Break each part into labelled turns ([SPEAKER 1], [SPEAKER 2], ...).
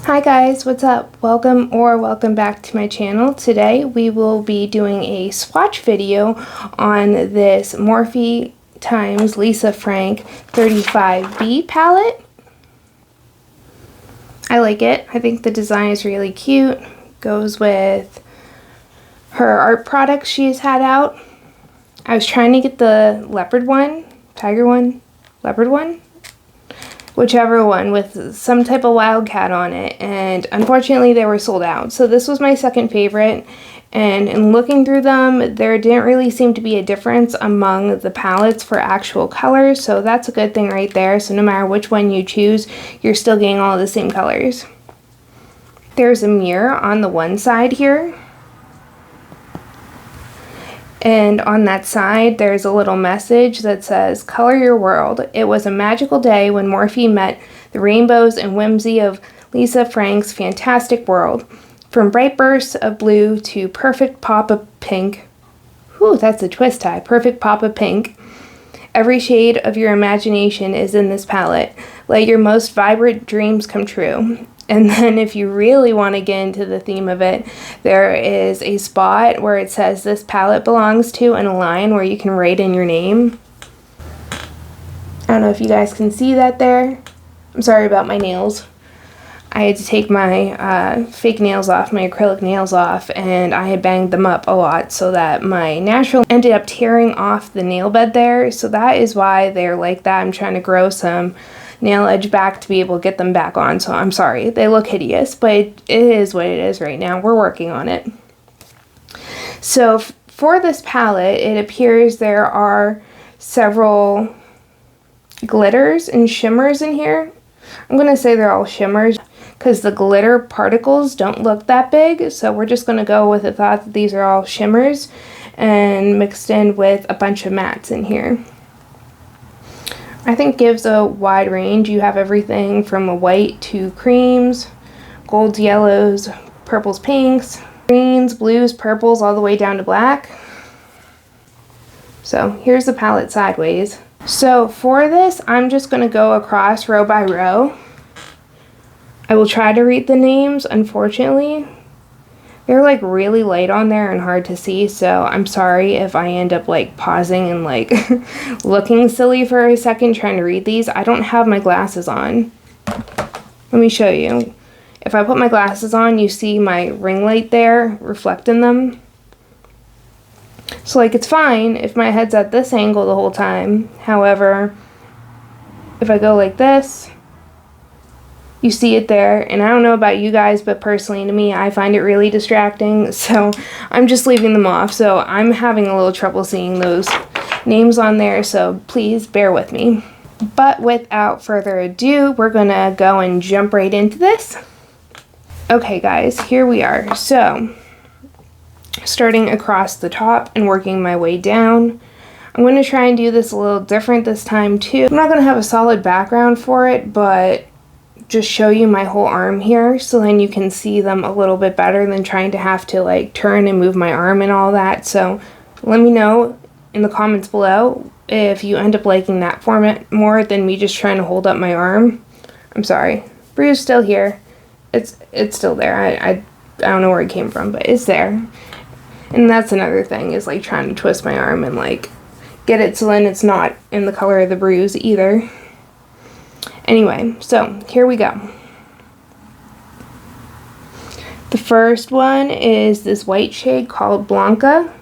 [SPEAKER 1] Hi guys, what's up? Welcome back to my channel. Today we will be doing a swatch video on this Morphe x Lisa Frank 35B palette. I like it. I think the design is really cute. Goes with her art products she's had out. I was trying to get the leopard one, tiger one, leopard one, whichever one, with some type of wildcat on it, and unfortunately they were sold out. So this was my second favorite, and in looking through them, there didn't really seem to be a difference among the palettes for actual colors, so that's a good thing right there. So no matter which one you choose, you're still getting all the same colors. There's a mirror on the one side here, and on that side there's a little message that says, "Color your world. It was a magical day when Morphe met the rainbows and whimsy of Lisa Frank's fantastic world. From bright bursts of blue to perfect pop of pink." Whew, that's a twist tie. Perfect pop of pink. Every shade of your imagination is in this palette. Let your most vibrant dreams come true. And then if you really want to get into the theme of it, there is a spot where it says this palette belongs to, and a line where you can write in your name. I don't know if you guys can see that there. I'm sorry about my nails. I had to take my fake nails off, my acrylic nails off, and I had banged them up a lot so that my natural ended up tearing off the nail bed there. So that is why they're like that. I'm trying to grow some nail edge back to be able to get them back on, so I'm sorry. They look hideous, but it is what it is right now. We're working on it. So for this palette, it appears there are several glitters and shimmers in here. I'm going to say they're all shimmers because the glitter particles don't look that big, so we're just going to go with the thought that these are all shimmers and mixed in with a bunch of mattes in here. I think gives a wide range. You have everything from a white to creams, golds, yellows, purples, pinks, greens, blues, purples, all the way down to black. So here's the palette sideways. So for this, I'm just going to go across row by row. I will try to read the names. Unfortunately, they're like really light on there and hard to see, so I'm sorry if I end up like pausing and like looking silly for a second trying to read these. I don't have my glasses on. Let me show you. If I put my glasses on, you see my ring light there reflecting them. So like it's fine if my head's at this angle the whole time. However, if I go like this, you see it there, and I don't know about you guys, but personally to me, I find it really distracting, so I'm just leaving them off. So I'm having a little trouble seeing those names on there, so please bear with me. But without further ado, we're gonna go and jump right into this. Okay guys, here we are. So, starting across the top and working my way down. I'm gonna try and do this a little different this time too. I'm not gonna have a solid background for it, but just show you my whole arm here so then you can see them a little bit better than trying to have to like turn and move my arm and all that. So let me know in the comments below if you end up liking that format more than me just trying to hold up my arm. I'm sorry, bruise still here. It's still there. I don't know where it came from, but it's there. And that's another thing, is like trying to twist my arm and like get it so then it's not in the color of the bruise either. Anyway, so here we go. The first one is this white shade called Blanca.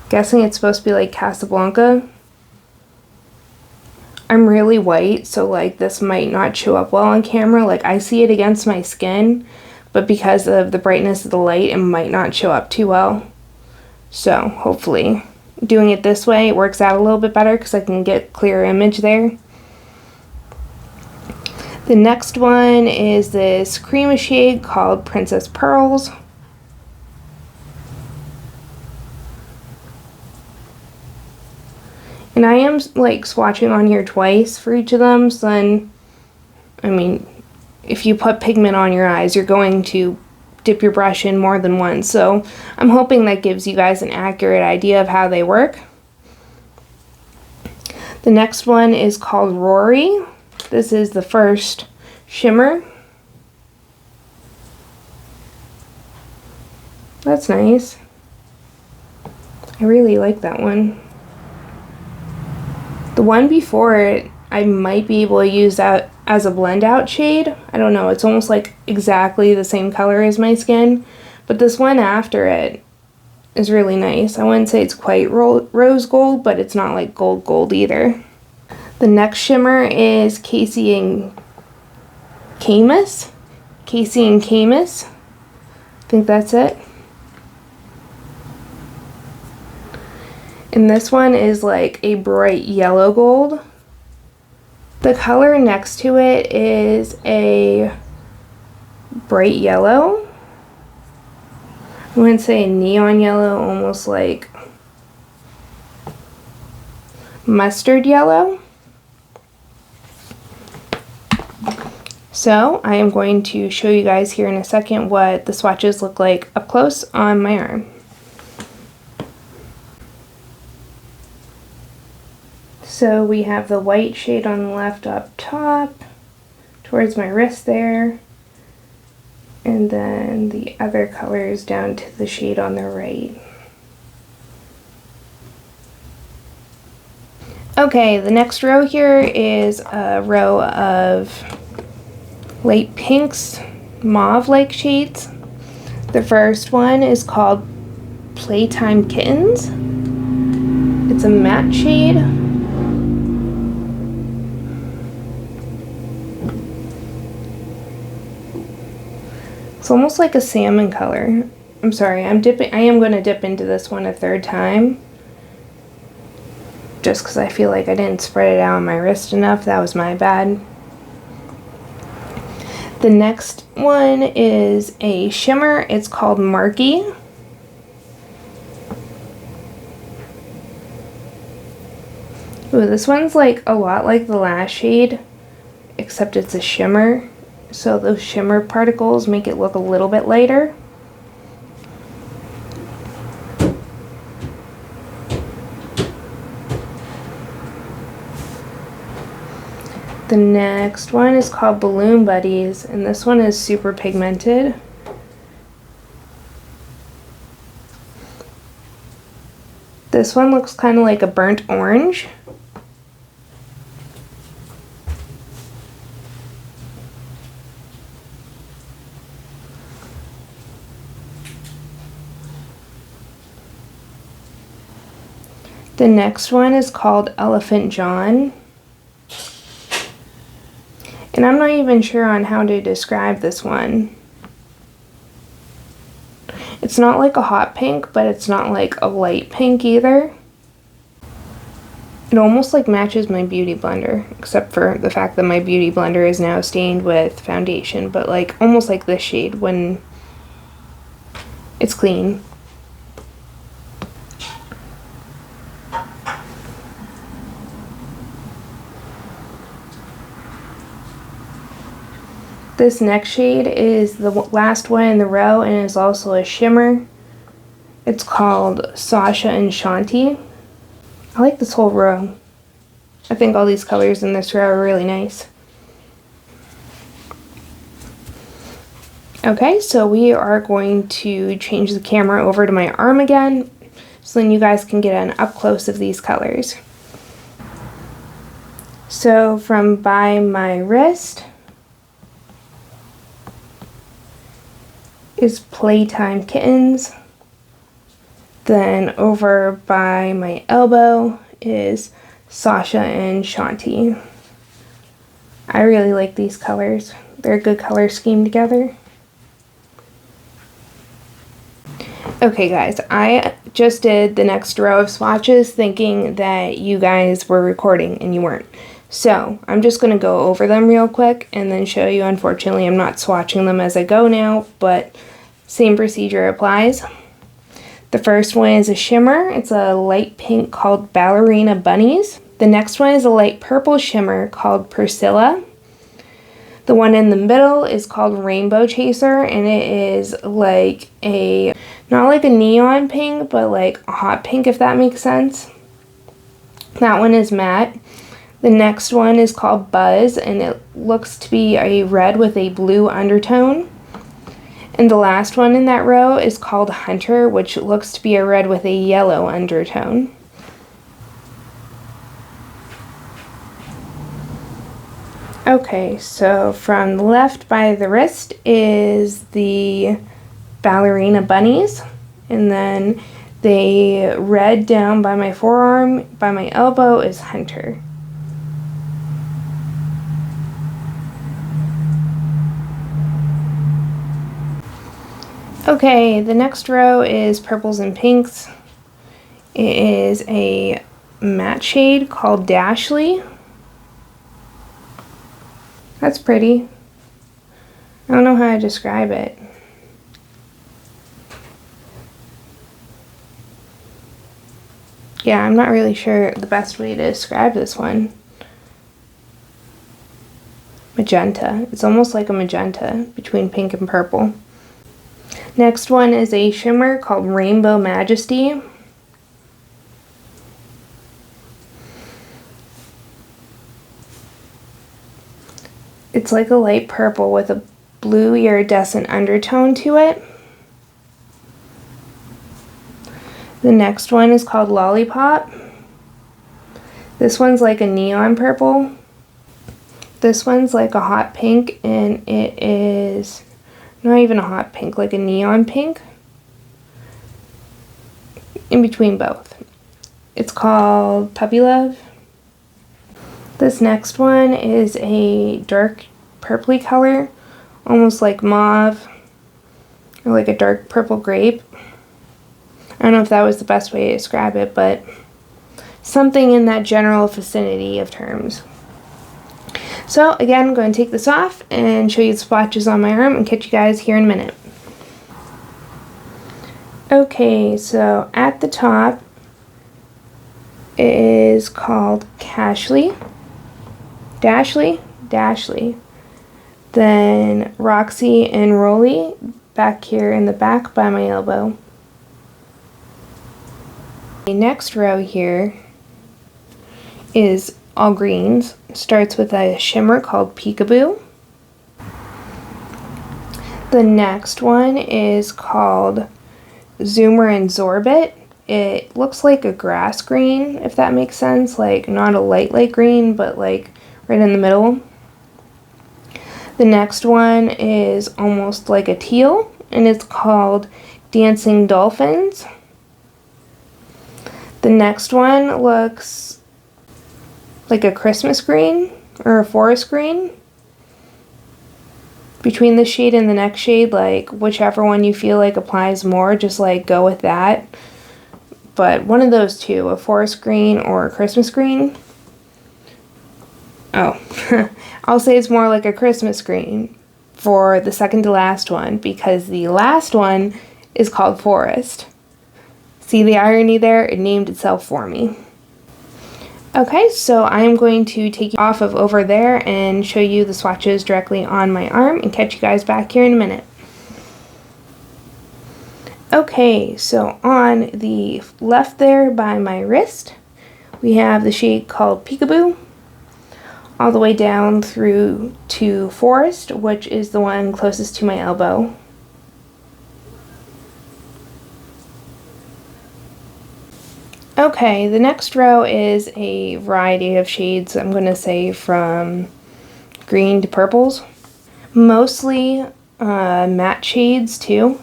[SPEAKER 1] Guessing it's supposed to be like Casablanca. I'm really white, so like this might not show up well on camera. Like I see it against my skin, but because of the brightness of the light, it might not show up too well. So hopefully doing it this way, it works out a little bit better because I can get clearer image there. The next one is this cream shade called Princess Pearls. And I am like swatching on here twice for each of them, so then, I mean, if you put pigment on your eyes, you're going to dip your brush in more than once, so I'm hoping that gives you guys an accurate idea of how they work. The next one is called Rory. This is the first shimmer. That's nice. I really like that one. The one before it, I might be able to use that as a blend out shade. I don't know, it's almost like exactly the same color as my skin. But this one after it is really nice. I wouldn't say it's quite rose gold, but it's not like gold either. The next shimmer is Casey and Camus. Casey and Camus. I think that's it. And this one is like a bright yellow gold. The color next to it is a bright yellow. I wouldn't say neon yellow, almost like mustard yellow. So I am going to show you guys here in a second what the swatches look like up close on my arm. So we have the white shade on the left up top, towards my wrist there, and then the other colors down to the shade on the right. Okay, the next row here is a row of light pinks, mauve-like shades. The first one is called Playtime Kittens. It's a matte shade. It's almost like a salmon color. I'm sorry, I am going to dip into this one a third time. Just because I feel like I didn't spread it out on my wrist enough. That was my bad. The next one is a shimmer. It's called Marky. Ooh, this one's like a lot like the last shade, except it's a shimmer. So those shimmer particles make it look a little bit lighter. The next one is called Balloon Buddies, and this one is super pigmented. This one looks kind of like a burnt orange. The next one is called Elephant John. And I'm not even sure on how to describe this one. It's not like a hot pink, but it's not like a light pink either. It almost like matches my beauty blender, except for the fact that my beauty blender is now stained with foundation, but like almost like this shade when it's clean. This next shade is the last one in the row and is also a shimmer. It's called Sasha and Shanti. I like this whole row. I think all these colors in this row are really nice. Okay, so we are going to change the camera over to my arm again, so then you guys can get an up close of these colors. So from by my wrist is Playtime Kittens. Then over by my elbow is Sasha and Shanti. I really like these colors. They're a good color scheme together. Okay guys, I just did the next row of swatches thinking that you guys were recording and you weren't. So I'm just going to go over them real quick and then show you. Unfortunately, I'm not swatching them as I go now, but same procedure applies. The first one is a shimmer. It's a light pink called Ballerina Bunnies. The next one is a light purple shimmer called Priscilla. The one in the middle is called Rainbow Chaser, and it is like a, not like a neon pink, but like a hot pink, if that makes sense. That one is matte. The next one is called Buzz, and it looks to be a red with a blue undertone. And the last one in that row is called Hunter, which looks to be a red with a yellow undertone. Okay, so from the left by the wrist is the ballerina bunnies, and then the red down by my forearm, by my elbow, is Hunter. Okay, the next row is purples and pinks. It is a matte shade called Dashly. That's pretty. I don't know how to describe it. Yeah, I'm not really sure the best way to describe this one. Magenta. It's almost like a magenta between pink and purple. Next one is a shimmer called Rainbow Majesty. It's like a light purple with a blue iridescent undertone to it. The next one is called Lollipop. This one's like a neon purple. This one's like a hot pink, and it is not even a hot pink, like a neon pink. In between both. It's called Puppy Love. This next one is a dark purpley color, almost like mauve, or like a dark purple grape. I don't know if that was the best way to describe it, but something in that general vicinity of terms. So again, I'm going to take this off and show you the swatches on my arm and catch you guys here in a minute. Okay, so at the top it is called Dashly. Then Roxy and Rolly back here in the back by my elbow. The next row here is all greens. Starts with a shimmer called Peekaboo. The next one is called Zoomer and Zorbit. It looks like a grass green, if that makes sense, like not a light green, but like right in the middle. The next one is almost like a teal, and it's called Dancing Dolphins. The next one looks like a Christmas green or a forest green. Between this shade and the next shade, like whichever one you feel like applies more, just like go with that. But one of those two, a forest green or a Christmas green. Oh, I'll say it's more like a Christmas green for the second to last one, because the last one is called Forest. See the irony there? It named itself for me. Okay, so I'm going to take you off of over there and show you the swatches directly on my arm and catch you guys back here in a minute. Okay, so on the left there by my wrist, we have the shade called Peekaboo, all the way down through to Forest, which is the one closest to my elbow. Okay, the next row is a variety of shades, I'm going to say from green to purples. Mostly matte shades too.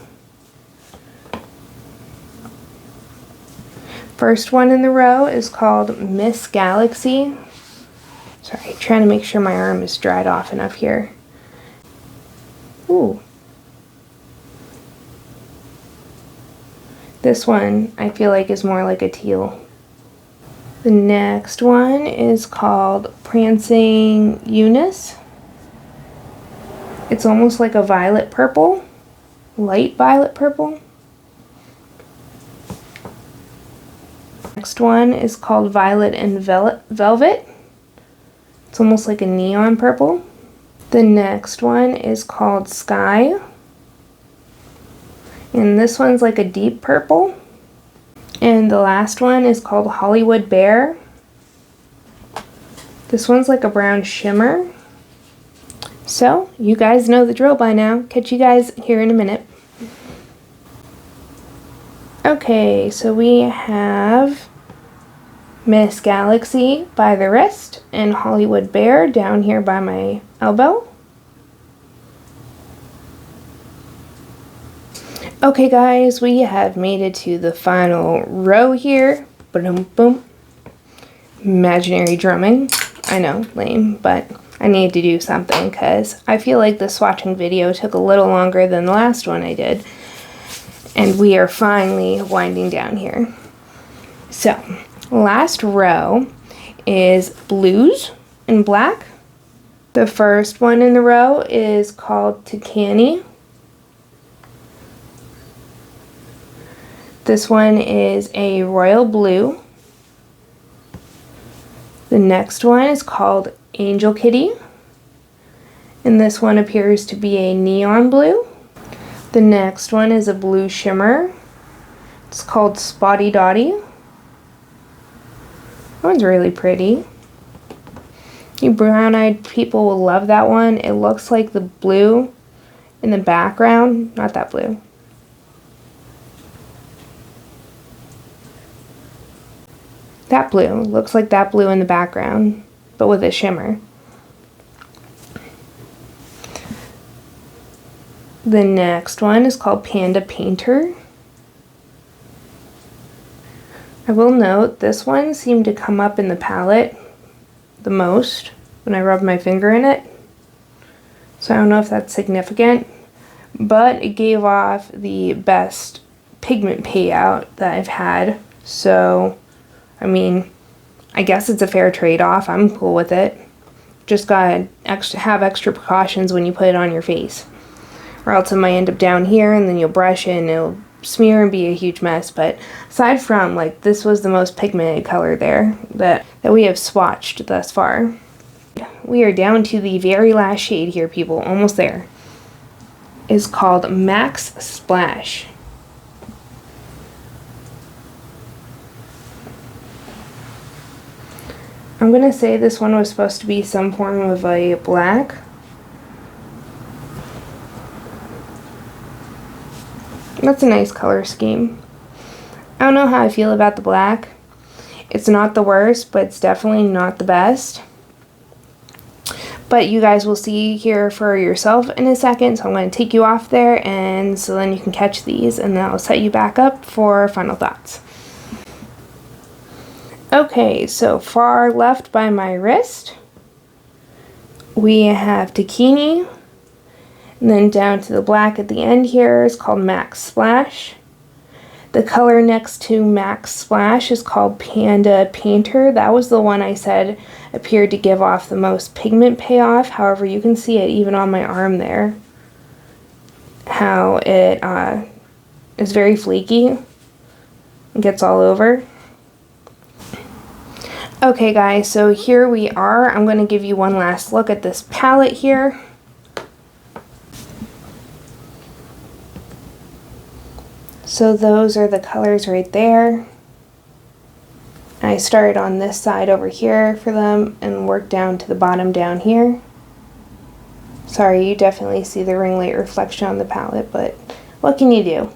[SPEAKER 1] First one in the row is called Miss Galaxy. Sorry, trying to make sure my arm is dried off enough here. Ooh. This one I feel like is more like a teal. The next one is called Prancing Eunice. It's almost like a violet purple, light violet purple. Next one is called Violet and Velvet. It's almost like a neon purple. The next one is called Sky. And this one's like a deep purple. And the last one is called Hollywood Bear. This one's like a brown shimmer. So, you guys know the drill by now. Catch you guys here in a minute. Okay, so we have Miss Galaxy by the wrist and Hollywood Bear down here by my elbow. Okay guys, we have made it to the final row here. Boom, boom. Imaginary drumming. I know, lame, but I need to do something because I feel like the swatching video took a little longer than the last one I did. And we are finally winding down here. So, last row is blues and black. The first one in the row is called Tacani. This one is a royal blue. The next one is called Angel Kitty. And this one appears to be a neon blue. The next one is a blue shimmer. It's called Spotty Dotty. That one's really pretty. You brown-eyed people will love that one. It looks like the blue in the background. Not that blue. That blue. Looks like that blue in the background, but with a shimmer. The next one is called Panda Painter. I will note this one seemed to come up in the palette the most when I rubbed my finger in it. So I don't know if that's significant, but it gave off the best pigment payout that I've had. So, I mean, I guess it's a fair trade-off. I'm cool with it. Just gotta have extra precautions when you put it on your face, or else it might end up down here and then you'll brush it and it'll smear and be a huge mess. But aside from, like, this was the most pigmented color there that we have swatched thus far. We are down to the very last shade here, people. Almost there. It's called Max Splash. I'm gonna say this one was supposed to be some form of a black. That's a nice color scheme. I don't know how I feel about the black. It's not the worst, but it's definitely not the best. But you guys will see here for yourself in a second, so I'm going to take you off there, and so then you can catch these, and then I'll set you back up for final thoughts. Okay, so far left by my wrist, we have Tacani, and then down to the black at the end here is called Max Splash. The color next to Max Splash is called Panda Painter. That was the one I said appeared to give off the most pigment payoff. However, you can see it even on my arm there, how it is very flaky and gets all over. Okay guys, so here we are. I'm going to give you one last look at this palette here. So those are the colors right there. I started on this side over here for them and worked down to the bottom down here. Sorry, you definitely see the ring light reflection on the palette, but what can you do?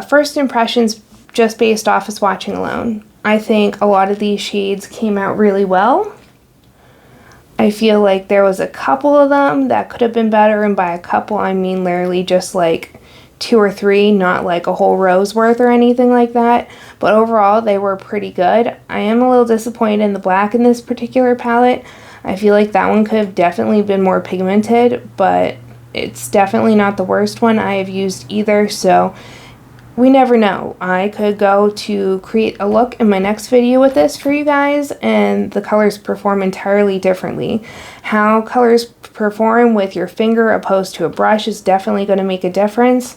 [SPEAKER 1] First impressions just based off of swatching alone. I think a lot of these shades came out really well. I feel like there was a couple of them that could have been better, and by a couple I mean literally just like 2 or 3, not like a whole row's worth or anything like that, but overall they were pretty good. I am a little disappointed in the black in this particular palette. I feel like that one could have definitely been more pigmented, but it's definitely not the worst one I have used either, so we never know. I could go to create a look in my next video with this for you guys, and the colors perform entirely differently. How colors perform with your finger opposed to a brush is definitely going to make a difference.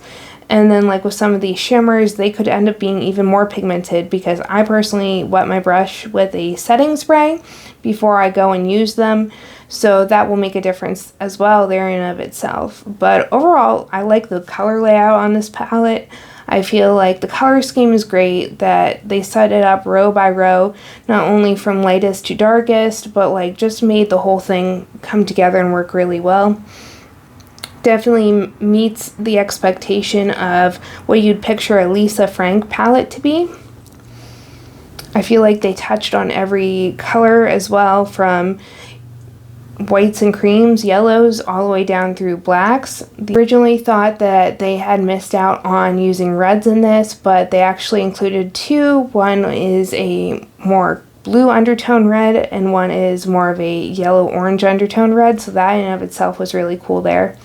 [SPEAKER 1] And then like with some of these shimmers, they could end up being even more pigmented, because I personally wet my brush with a setting spray before I go and use them. So that will make a difference as well there in and of itself. But overall, I like the color layout on this palette. I feel like the color scheme is great, that they set it up row by row, not only from lightest to darkest, but like just made the whole thing come together and work really well. Definitely meets the expectation of what you'd picture a Lisa Frank palette to be. I feel like they touched on every color as well, from whites and creams, yellows, all the way down through blacks. They originally thought that they had missed out on using reds in this, but they actually included two. One is a more blue undertone red, and one is more of a yellow-orange undertone red, so that in and of itself was really cool there.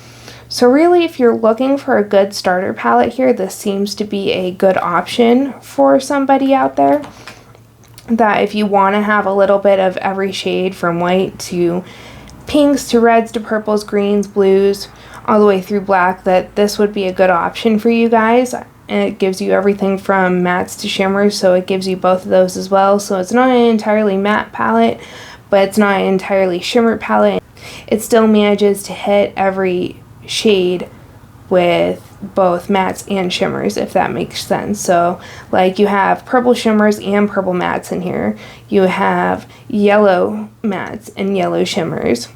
[SPEAKER 1] So really, if you're looking for a good starter palette here, this seems to be a good option for somebody out there. That if you want to have a little bit of every shade from white to pinks to reds to purples, greens, blues, all the way through black, that this would be a good option for you guys. And it gives you everything from mattes to shimmers, so it gives you both of those as well. So it's not an entirely matte palette, but it's not an entirely shimmer palette. It still manages to hit every shade with both mattes and shimmers, if that makes sense. So like you have purple shimmers and purple mattes in here. You have yellow mattes and yellow shimmers,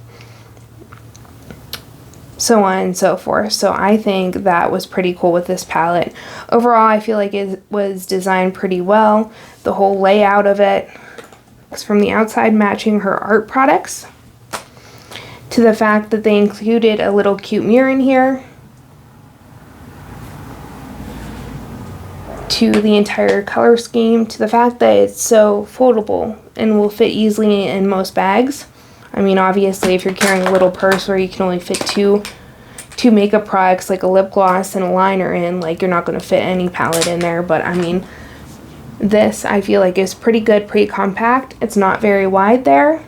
[SPEAKER 1] so on and so forth. So I think that was pretty cool with this palette. Overall, I feel like it was designed pretty well. The whole layout of it, from the outside matching her art products, to the fact that they included a little cute mirror in here, to the entire color scheme, to the fact that it's so foldable and will fit easily in most bags. I mean, obviously, if you're carrying a little purse where you can only fit two makeup products like a lip gloss and a liner in, like you're not going to fit any palette in there. But I mean, this I feel like is pretty good, pretty compact. It's not very wide there.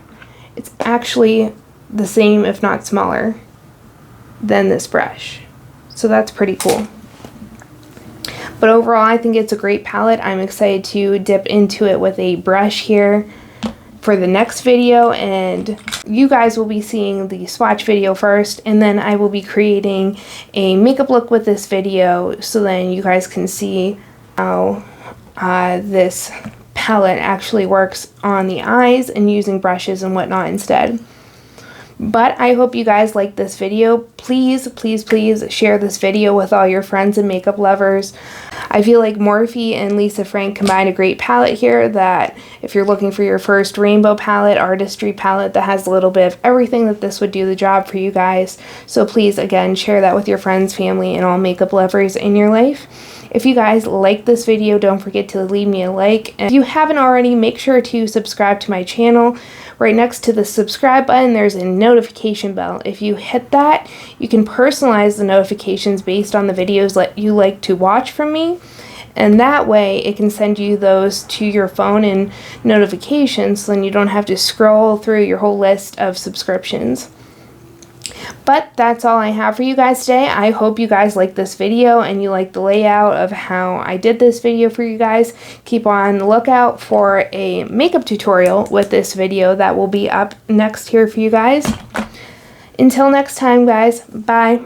[SPEAKER 1] It's actually the same, if not smaller, than this brush. So that's pretty cool. But overall, I think it's a great palette. I'm excited to dip into it with a brush here for the next video, and you guys will be seeing the swatch video first, and then I will be creating a makeup look with this video, so then you guys can see how this palette actually works on the eyes and using brushes and whatnot instead. But I hope you guys like this video. Please, please, please share this video with all your friends and makeup lovers. I feel like Morphe and Lisa Frank combined a great palette here, that if you're looking for your first rainbow palette, artistry palette that has a little bit of everything, that this would do the job for you guys. So please, again, share that with your friends, family, and all makeup lovers in your life. If you guys like this video, don't forget to leave me a like. And if you haven't already, make sure to subscribe to my channel. Right next to the subscribe button, there's a notification bell. If you hit that, you can personalize the notifications based on the videos that you like to watch from me. And that way, it can send you those to your phone in notifications, so then you don't have to scroll through your whole list of subscriptions. But that's all I have for you guys today. I hope you guys like this video and you like the layout of how I did this video for you guys. Keep on the lookout for a makeup tutorial with this video that will be up next here for you guys. Until next time, guys, bye.